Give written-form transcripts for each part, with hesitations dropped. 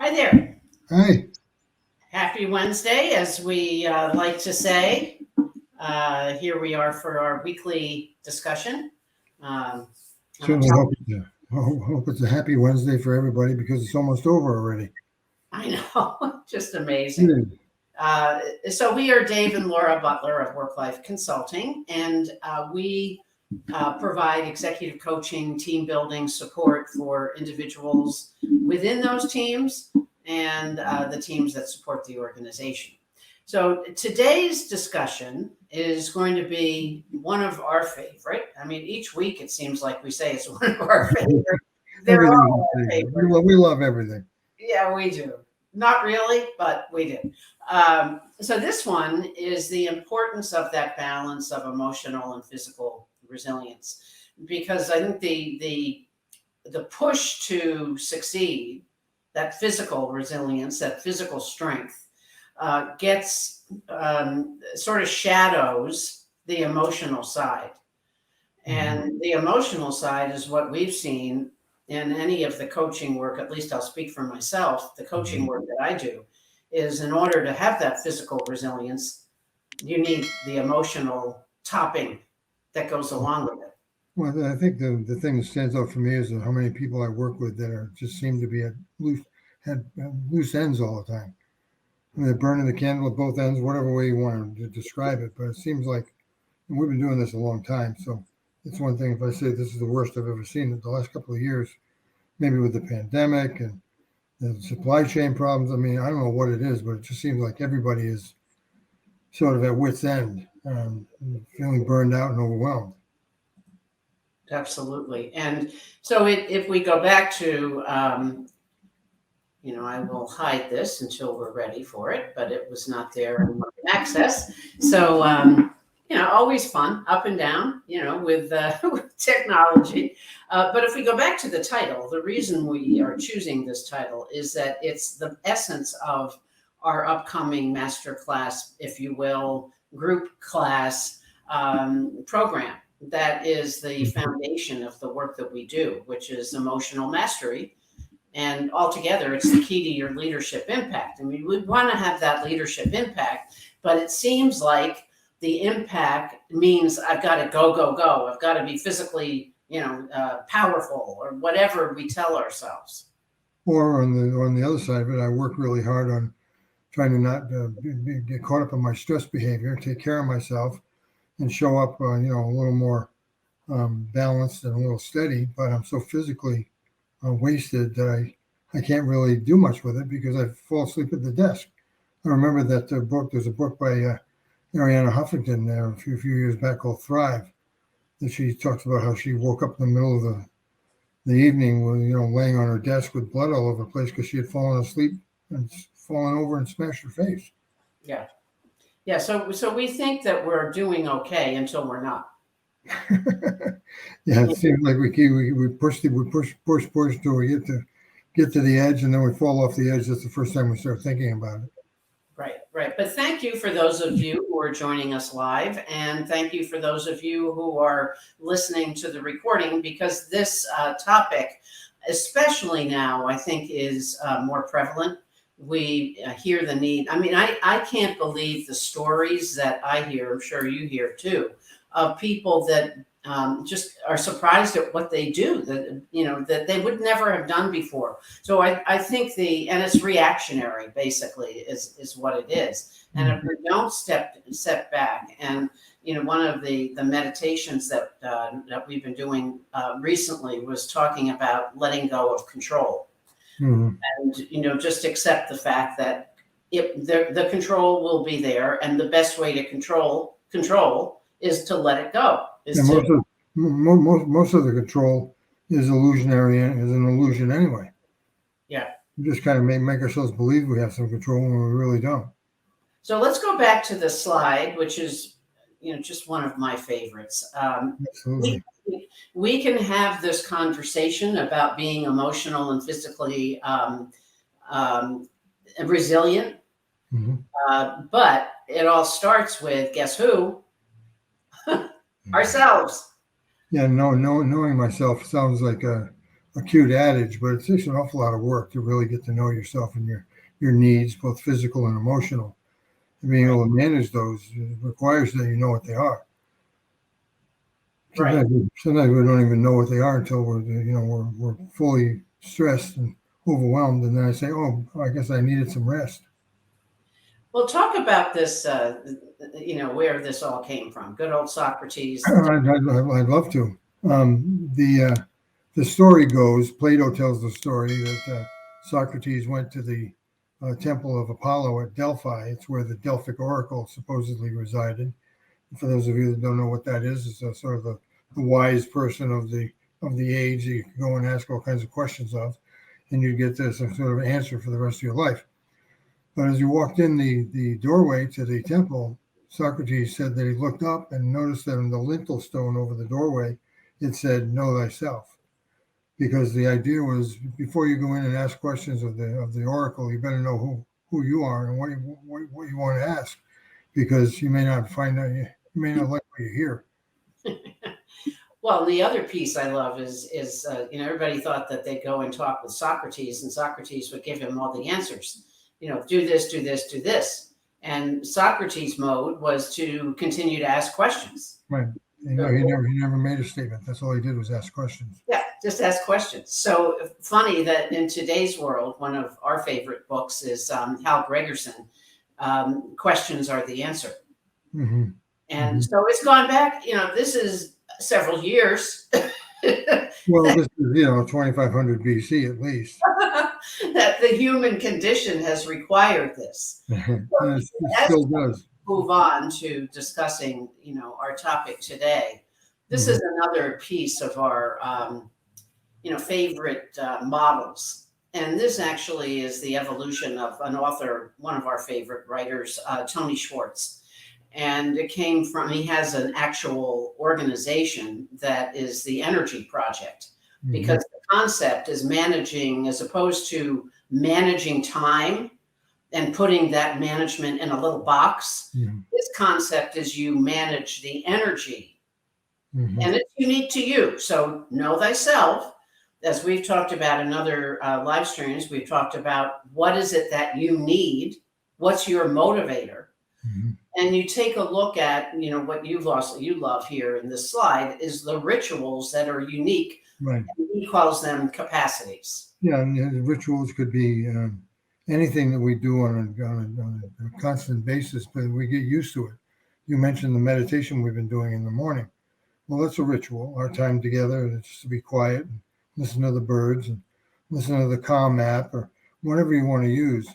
Hi there. Hi. Happy Wednesday, as we like to say. Here we are for our weekly discussion. Um, I'm Certainly hope it's a happy Wednesday for everybody because it's almost over already. I know, just amazing. Yeah. So we are Dave and Laura Butler of WorkLife Consulting, and we provide executive coaching, team building support for individuals within those teams and the teams that support the organization. So today's discussion is going to be one of our favorite. I mean, each week it seems like we say it's one of our favorite. They're Everything all is our favorite. favorite. We love everything. Yeah, we do. Not really, but we do. So this one is the importance of that balance of emotional and physical resilience, because I think the push to succeed, that physical resilience, that physical strength, gets sort of shadows the emotional side. Mhm. And the emotional side is what we've seen in any of the coaching work, at least I'll speak for myself, the coaching Mhm. work that I do, is in order to have that physical resilience, you need the emotional topping that goes along with it. Well, I think the thing that stands out for me is how many people I work with that are just seem to be at loose ends all the time. I mean, they're burning the candle at both ends, whatever way you want to describe it. But it seems like and we've been doing this a long time, so it's one thing if I say this is the worst I've ever seen in the last couple of years, maybe with the pandemic and the supply chain problems. I mean, I don't know what it is, but it just seems like everybody is sort of at wit's end, feeling burned out and overwhelmed. Absolutely. And so if we go back to, I will hide this until we're ready for it, but it was not there in my access. So, always fun, up and down, with, with technology. But if we go back to the title, the reason we are choosing this title is that it's the essence of our upcoming master class, if you will, group class program. That is the foundation of the work that we do, which is emotional mastery, and altogether, it's the key to your leadership impact. I mean, we want to have that leadership impact, but it seems like the impact means I've got to go, go, go. I've got to be physically, powerful, or whatever we tell ourselves. Or on the other side of it, I work really hard on trying to not get caught up in my stress behavior, take care of myself, and show up, a little more balanced and a little steady. But I'm so physically wasted that I can't really do much with it because I fall asleep at the desk. I remember that book. There's a book by Ariana Huffington there a few years back called Thrive. That she talks about how she woke up in the middle of the evening with laying on her desk with blood all over the place because she had fallen asleep and fallen over and smashed her face. Yeah. Yeah. So we think that we're doing okay until we're not. Yeah, it seems like we push till we get to the edge, and then we fall off the edge. That's the first time we start thinking about it. Right, right. But thank you for those of you who are joining us live, and thank you for those of you who are listening to the recording, because this topic, especially now, I think is more prevalent. We hear the need. I mean, I can't believe the stories that I hear, I'm sure you hear too, of people that just are surprised at what they do, that, that they would never have done before. So I think and it's reactionary, basically, is what it is. And if Mhm. we don't step back, and one of the meditations that we've been doing recently was talking about letting go of control, Mhm. and just accept the fact that the control will be there, and the best way to control is to let it go, And is to most of the control is illusionary, is an illusion anyway. yeah. We just kind of make ourselves believe we have some control when we really don't. So let's go back to the slide, which is, just one of my favorites. We Absolutely. we can have this conversation about being emotional and physically um, resilient, Hmm. but it all starts with, guess who? Ourselves. Yeah, no, knowing myself sounds like a a cute adage, but it takes an awful lot of work to really get to know yourself and your needs, both physical and emotional. And being able to manage those requires that you know what they are. Right. Sometimes we don't even know what they are until we're fully stressed and overwhelmed, and then I say, "Oh, I guess I needed some rest." Well, talk about this, where this all came from. Good old Socrates. I'd love to. The story goes, Plato tells the story that Socrates went to the temple of Apollo at Delphi. It's where the Delphic oracle supposedly resided. For those of you that don't know what that is, it's a sort of the wise person of the age that you can go and ask all kinds of questions of, and you get some sort of answer for the rest of your life. But as you walked in the doorway to the temple, Socrates said that he looked up and noticed that on the lintel stone over the doorway, it said, "Know thyself." Because the idea was, before you go in and ask questions of the oracle, you better know who you are and what you want to ask, because you may not find out, you may not like what you hear. Well, the other piece I love is everybody thought that they'd go and talk with Socrates, and Socrates would give him all the answers. Do this, do this, do this. And Socrates' mode was to continue to ask questions. Right. He never made a statement. That's all he did was ask questions. Yeah, just ask questions. So funny that in today's world, one of our favorite books is Hal Gregerson. Questions are the answer. Mm-hmm. And so it's gone back. This is several years. Well, this is 2500 BC at least. That the human condition has required this. It still does. Move on to discussing, our topic today. This is another piece of our, favorite models. And this actually is the evolution of an author, one of our favorite writers, Tony Schwartz. And it came from, he has an actual organization that is the Energy Project, because the concept is managing, as opposed to managing time and putting that management in a little box. This concept is you manage the energy, and it's unique to you. So know thyself. As we've talked about in other live streams, we've talked about what is it that you need, what's your motivator, and you take a look at what you love here in this slide is the rituals that are unique. Right. And he calls them capacities. Yeah, and rituals could be anything that we do on a constant basis, but we get used to it. You mentioned the meditation we've been doing in the morning. Well, that's a ritual. Our time together is just to be quiet and listen to the birds and listen to the Calm app or whatever you want to use.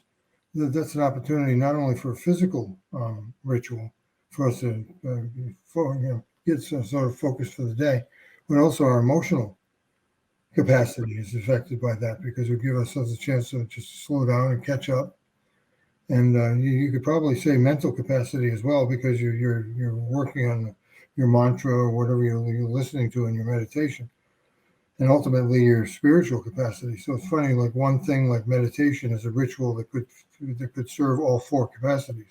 That's an opportunity not only for a physical ritual for us to get some sort of focus for the day, but also our emotional capacity is affected by that, because we give ourselves a chance to just slow down and catch up. And you could probably say mental capacity as well, because you're working on your mantra or whatever you're listening to in your meditation, and ultimately your spiritual capacity. So it's funny, like one thing like meditation is a ritual that could serve all four capacities.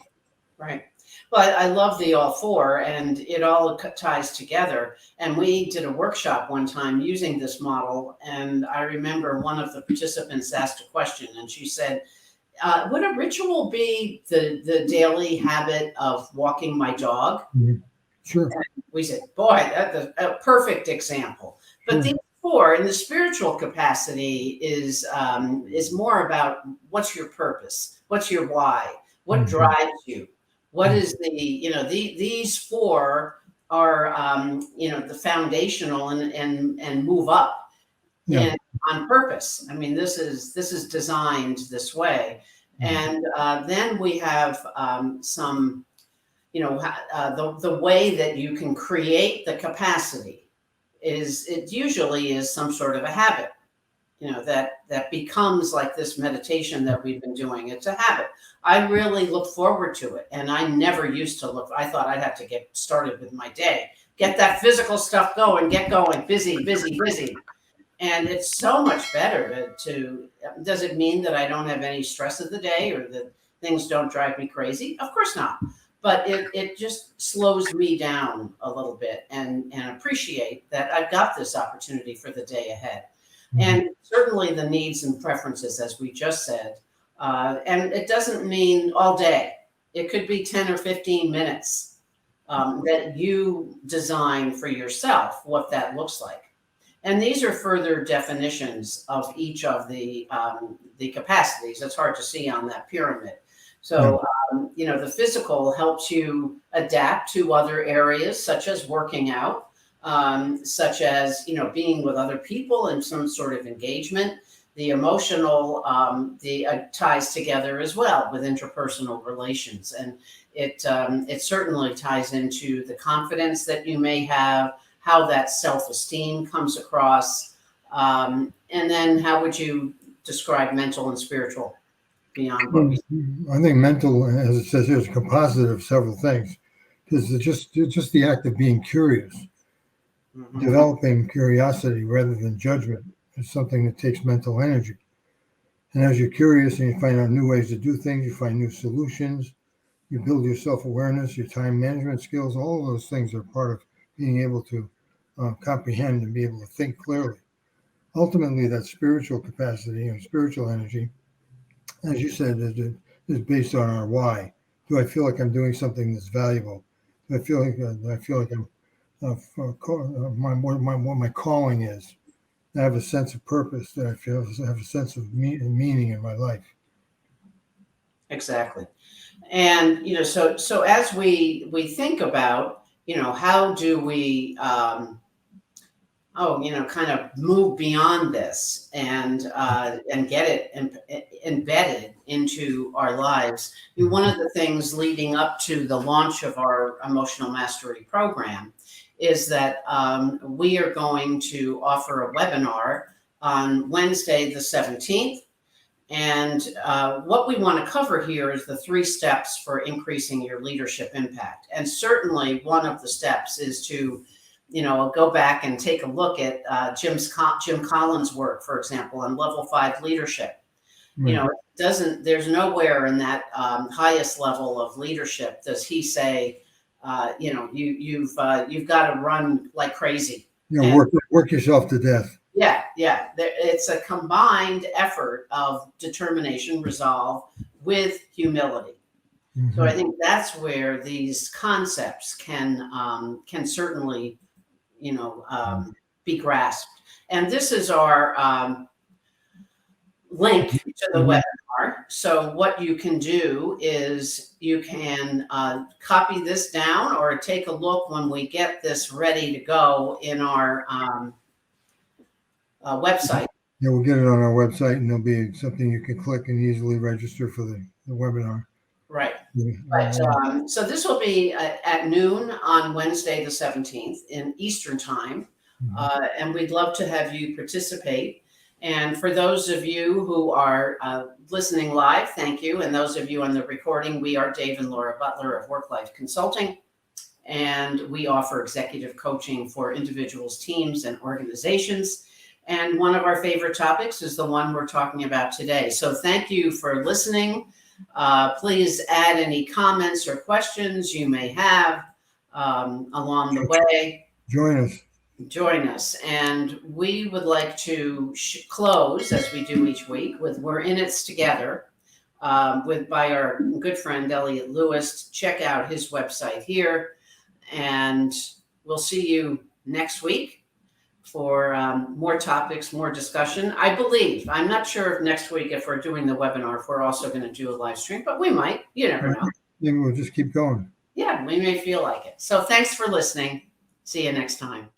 Right. Well, I love the all four, and it all ties together. And we did a workshop one time using this model, and I remember one of the participants asked a question, and she said, would a ritual be the daily habit of walking my dog? Sure. And we said, boy, that's a perfect example. But these four in the spiritual capacity is more about what's your purpose, what's your why, what drives you. What is these four are, the foundational and move up and on purpose. I mean, this is designed this way. And then we have some, the way that you can create the capacity it usually is some sort of a habit. That becomes like this meditation that we've been doing. It's a habit. I really look forward to it. And I never used to look, I thought I'd have to get started with my day, get that physical stuff going, get going, busy, busy, busy. And it's so much better does it mean that I don't have any stress of the day or that things don't drive me crazy? Of course not. But it just slows me down a little bit and appreciate that I've got this opportunity for the day ahead. Mhm. and certainly the needs and preferences, as we just said. And it doesn't mean all day. It could be 10 or 15 minutes that you design for yourself what that looks like. And these are further definitions of each of the capacities. It's hard to see on that pyramid. Yeah. So, the physical helps you adapt to other areas, such as working out, such as, being with other people in some sort of engagement. The emotional, the ties together as well with interpersonal relations, and it certainly ties into the confidence that you may have, how that self-esteem comes across, and then how would you describe mental and spiritual beyond what Well, we. I think mental, as it says here, is a composite of several things. Because it's just the act of being curious, Mhm. developing curiosity rather than judgment is something that takes mental energy. And as you're curious and you find out new ways to do things, you find new solutions, you build your self awareness, your time management skills, all of those things are part of being able to comprehend and be able to think clearly. Ultimately, that spiritual capacity or spiritual energy, as you said, is based on our why. Do I feel like I'm doing something that's valuable? Do I feel like I'm what my calling is? I have a sense of purpose. That I have a sense of meaning in my life. Exactly. And so as we think about, how do we kind of move beyond this and get it embedded into our lives. I mean, one of the things leading up to the launch of our emotional mastery program is that we are going to offer a webinar on Wednesday the 17th. And what we want to cover here is the 3 steps for increasing your leadership impact. And certainly one of the steps is to, go back and take a look at Jim Collins' work, for example, on level 5 leadership. Right. There's nowhere in that highest level of leadership does he say, you've got to run like crazy. And Work yourself to death. yeah, yeah. It's a combined effort of determination, resolve with humility. So I Hmm. think that's where these concepts can certainly, be grasped. And this is our link to the Hmm. webinar. So what you can do is you can copy this down or take a look when we get this ready to go in our website. Yeah, we'll get it on our website, and there'll be something you can click and easily register for the webinar. Right. Yeah. But so this will be at noon on Wednesday, the 17th in Eastern time. Mhm. And we'd love to have you participate. And for those of you who are listening live, thank you. And those of you on the recording, we are Dave and Laura Butler of WorkLife Consulting. And we offer executive coaching for individuals, teams, and organizations. And one of our favorite topics is the one we're talking about today. So thank you for listening. Please add any comments or questions you may have along the way. Join us. Join us. And we would like to close, as we do each week, with We're in It's Together by our good friend Elliot Lewis. Check out his website here. And we'll see you next week for more topics, more discussion. I believe, I'm not sure if next week, if we're doing the webinar, if we're also going to do a live stream, but we might. You never know. Maybe we'll just keep going. Yeah, we may feel like it. So thanks for listening. See you next time.